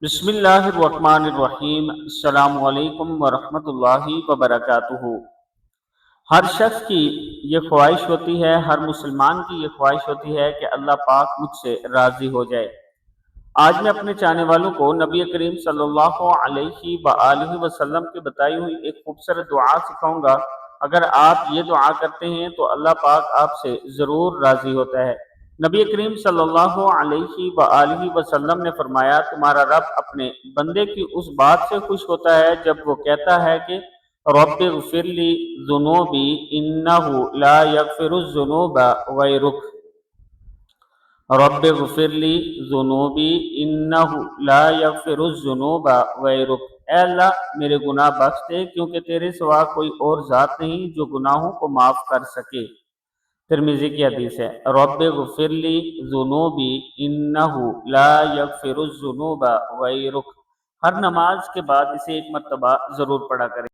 بسم اللہ الرحمن الرحیم۔ السلام علیکم ورحمۃ اللہ وبرکاتہ۔ ہر شخص کی یہ خواہش ہوتی ہے، ہر مسلمان کی یہ خواہش ہوتی ہے کہ اللہ پاک مجھ سے راضی ہو جائے۔ آج میں اپنے چاہنے والوں کو نبی کریم صلی اللہ علیہ وآلہ وسلم کی بتائی ہوئی ایک خوبصورت دعا سکھاؤں گا۔ اگر آپ یہ دعا کرتے ہیں تو اللہ پاک آپ سے ضرور راضی ہوتا ہے۔ نبی کریم صلی اللہ علیہ وآلہ وسلم نے فرمایا، تمہارا رب اپنے بندے کی اس بات سے خوش ہوتا ہے جب وہ کہتا ہے کہ رب اغفر لی ذنوبی انہ لا یغفر الذنوب غیرک۔ رب اغفر لی ذنوبی انہ لا یغفر الذنوب غیرک۔ اے اللہ میرے گناہ بخش دے کیونکہ تیرے سوا کوئی اور ذات نہیں جو گناہوں کو معاف کر سکے۔ ترمذی کی حدیث ہے۔ رب اغفر لی ذنوبی انہ لا یغفر الذنوب غیرک۔ ہر نماز کے بعد اسے ایک مرتبہ ضرور پڑھا کریں۔